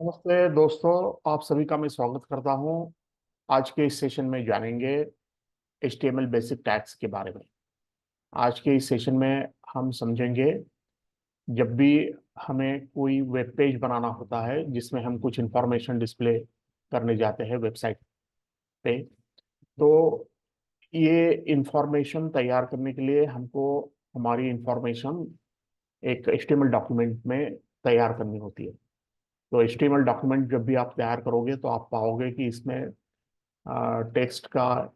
नमस्ते दोस्तों, आप सभी का मैं स्वागत करता हूं। आज के इस सेशन में जानेंगे HTML बेसिक टैग्स के बारे में। आज के इस सेशन में हम समझेंगे जब भी हमें कोई वेब पेज बनाना होता है जिसमें हम कुछ इंफॉर्मेशन डिस्प्ले करने जाते हैं वेबसाइट पे, तो ये इंफॉर्मेशन तैयार करने के लिए हमको हमारी इंफॉर्मेशन एक HTML डॉक्यूमेंट में तैयार करनी होती है। तो HTML डॉक्यूमेंट जब भी आप तैयार करोगे तो आप पाओगे कि इसमें टेक्स्ट का,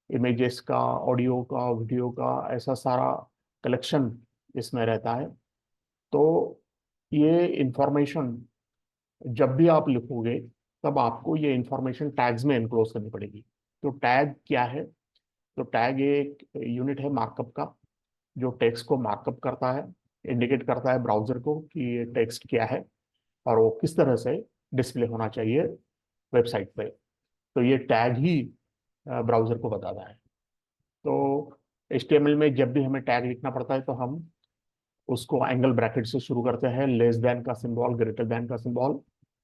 इमेजेस का, ऑडियो का, वीडियो का ऐसा सारा कलेक्शन इसमें रहता है। तो ये इंफॉर्मेशन जब भी आप लिखोगे तब आपको ये इंफॉर्मेशन टैग्स में एनक्लोज करनी पड़ेगी। तो टैग क्या है? तो टैग एक यूनिट है मार्कअप का, जो टेक्स्ट को मार्कअप करता है, इंडिकेट करता है ब्राउजर को कि ये टेक्स्ट क्या है और वो किस तरह से डिस्प्ले होना चाहिए वेबसाइट पे। तो ये टैग ही ब्राउजर को बताता है। तो HTML में जब भी हमें टैग लिखना पड़ता है तो हम उसको एंगल ब्रैकेट से शुरू करते हैं, लेस देन का सिंबल, ग्रेटर देन का सिंबल,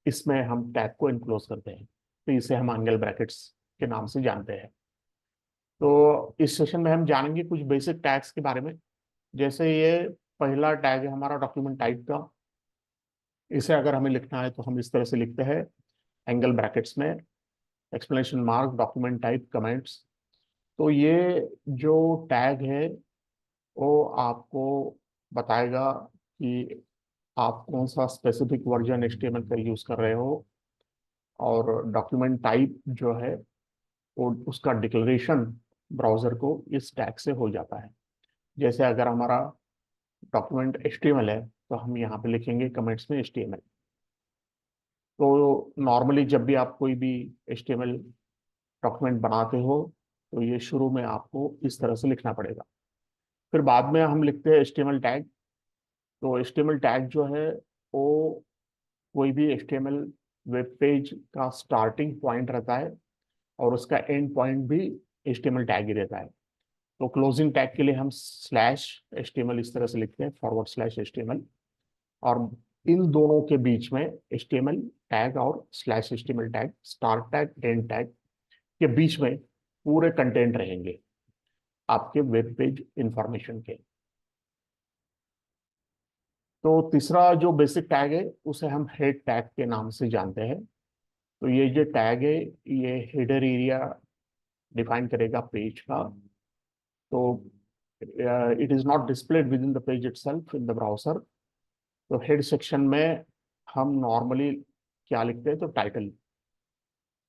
इसमें हम टैग को इनक्लोज करते हैं। तो इसे हम एंगल ब्रैकेट्स के नाम से जानते हैं। तो इस सेशन में हम जानेंगे कुछ बेसिक टैग्स के बारे में। जैसे ये पहला टैग है हमारा डॉक्यूमेंट टाइप का। इसे अगर हमें लिखना है तो हम इस तरह से लिखते हैं, एंगल ब्रैकेट्स में explanation mark document type comments. तो ये जो टैग है वो आपको बताएगा कि आप कौन सा स्पेसिफिक वर्जन HTML का यूज कर रहे हो। और डॉक्यूमेंट टाइप जो है वो उसका डिक्लेरेशन ब्राउजर को इस टैग से हो जाता है। जैसे अगर हमारा डॉक्यूमेंट HTML है तो हम यहाँ पे लिखेंगे कमेंट्स में HTML। तो नॉर्मली जब भी आप कोई भी HTML डॉक्यूमेंट बनाते हो तो ये शुरू में आपको इस तरह से लिखना पड़ेगा। फिर बाद में हम लिखते हैं HTML टैग। तो HTML टैग जो है वो कोई भी HTML वेब पेज का स्टार्टिंग पॉइंट रहता है और उसका एंड पॉइंट भी HTML टैग ही रहता है। तो क्लोजिंग टैग के लिए हम स्लैश HTML इस तरह से लिखते हैं, फॉरवर्ड स्लैश HTML। और इन दोनों के बीच में HTML टैग और slash HTML tag, start tag, and tag के बीच में पूरे कंटेंट रहेंगे आपके वेब पेज इंफॉर्मेशन के। तो तीसरा जो बेसिक टैग है उसे हम हेड टैग के नाम से जानते हैं। तो ये जो टैग है ये हेडर एरिया डिफाइन करेगा पेज का। तो it is not displayed with in the page itself in the browser. तो हेड सेक्शन में हम नॉर्मली क्या लिखते हैं? तो टाइटल।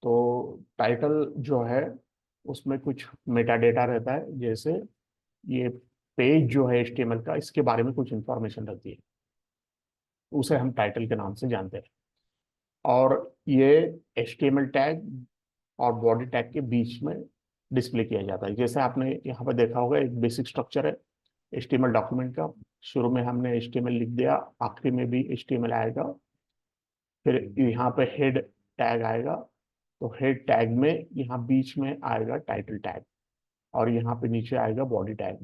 तो टाइटल जो है उसमें कुछ मेटा डेटा रहता है, जैसे ये पेज जो है HTML का, इसके बारे में कुछ इंफॉर्मेशन रहती है, उसे हम टाइटल के नाम से जानते हैं। और ये HTML टैग और बॉडी टैग के बीच में डिस्प्ले किया जाता है। जैसे आपने यहाँ पर देखा होगा, एक बेसिक स्ट्रक्चर है HTML डॉक्यूमेंट का। शुरू में हमने HTML लिख दिया, आखिरी में भी HTML आएगा, फिर यहाँ पे हेड टैग आएगा। तो हेड टैग में यहाँ बीच में आएगा टाइटल टैग और यहाँ पे नीचे आएगा बॉडी टैग।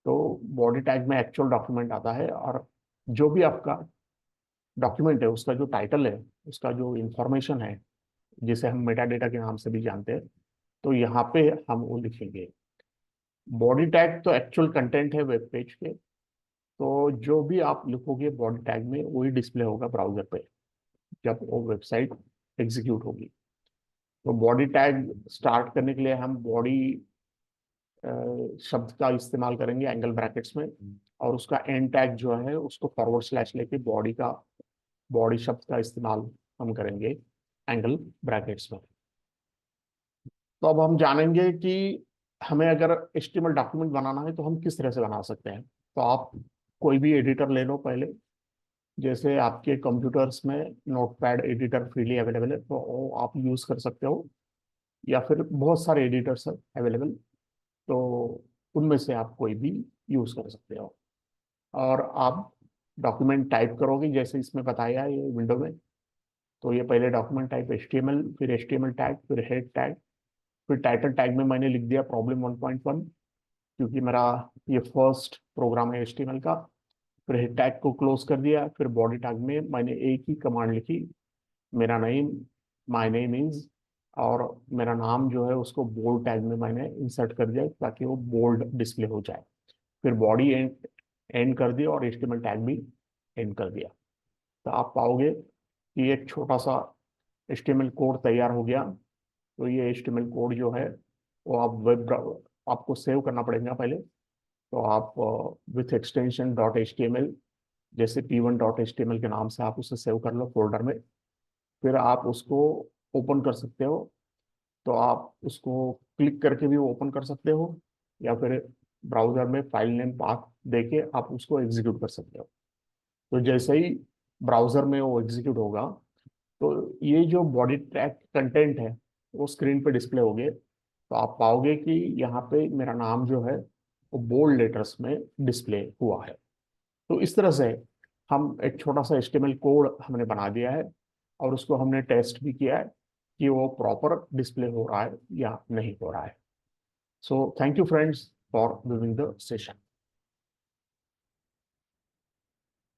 तो बॉडी टैग में एक्चुअल डॉक्यूमेंट आता है और जो भी आपका डॉक्यूमेंट है उसका जो टाइटल है, उसका जो इंफॉर्मेशन है, जिसे हम मेटा डेटा के नाम से भी जानते हैं, तो यहाँ पे हम वो लिखेंगे। बॉडी टैग तो एक्चुअल कंटेंट है वेब पेज के। तो जो भी आप लिखोगे बॉडी टैग में वही डिस्प्ले होगा ब्राउजर पे जब वो वेबसाइट एग्जीक्यूट होगी। तो बॉडी टैग स्टार्ट करने के लिए हम बॉडी शब्द का इस्तेमाल करेंगे एंगल ब्रैकेट्स में, और उसका एंड टैग जो है उसको फॉरवर्ड स्लैश लेके बॉडी का, बॉडी शब्द का इस्तेमाल हम करेंगे एंगल ब्रैकेट्स में। तो अब हम जानेंगे कि हमें अगर HTML डॉक्यूमेंट बनाना है तो हम किस तरह से बना सकते हैं। तो आप कोई भी एडिटर ले लो पहले। जैसे आपके कंप्यूटर्स में नोटपैड एडिटर फ्रीली अवेलेबल है तो वो आप यूज़ कर सकते हो, या फिर बहुत सारे एडिटर्स हैं अवेलेबल, तो उनमें से आप कोई भी यूज़ कर सकते हो। और आप डॉक्यूमेंट टाइप करोगे जैसे इसमें बताया है ये विंडो में। तो ये पहले डॉक्यूमेंट टाइप HTML, फिर HTML टैग, फिर हेड टैग, फिर टाइटल टैग में मैंने लिख दिया प्रॉब्लम 1.1, क्योंकि मेरा ये फर्स्ट प्रोग्राम है HTML का। फिर हेड टैग को क्लोज कर दिया। फिर बॉडी टैग में मैंने एक ही कमांड लिखी, मेरा नेम, माय नेम इज, और मेरा नाम जो है उसको बोल्ड टैग में मैंने इंसर्ट कर दिया ताकि वो बोल्ड डिस्प्ले हो जाए। फिर बॉडी एंड एंड कर दिया और एचटीएमएल टैग भी एंड कर दिया। तो आप पाओगे कि एक छोटा सा एचटीएमएल कोड तैयार हो गया। तो ये एचटीएमएल कोड जो है वो आप आपको सेव करना पड़ेगा पहले। तो आप with extension dot H T M L, जैसे p1 dot H T M L के नाम से आप उसे सेव कर लो फोल्डर में। फिर आप उसको ओपन कर सकते हो। तो आप उसको क्लिक करके भी ओपन कर सकते हो, या फिर ब्राउजर में फाइल नेम पाथ देके आप उसको एग्जीक्यूट कर सकते हो। तो जैसे ही ब्राउजर में वो एग्जीक्यूट होगा, तो ये जो बॉडी ट्रैक कंटेंट है वो स्क्रीन पे डिस्प्ले होंगे। तो आप पाओगे कि यहाँ पे मेरा नाम जो है वो बोल्ड लेटर्स में डिस्प्ले हुआ है। तो इस तरह से हम एक छोटा सा एचटीएमएल कोड हमने बना दिया है, और उसको हमने टेस्ट भी किया है कि वो प्रॉपर डिस्प्ले हो रहा है या नहीं हो रहा है। So thank you friends for viewing the session.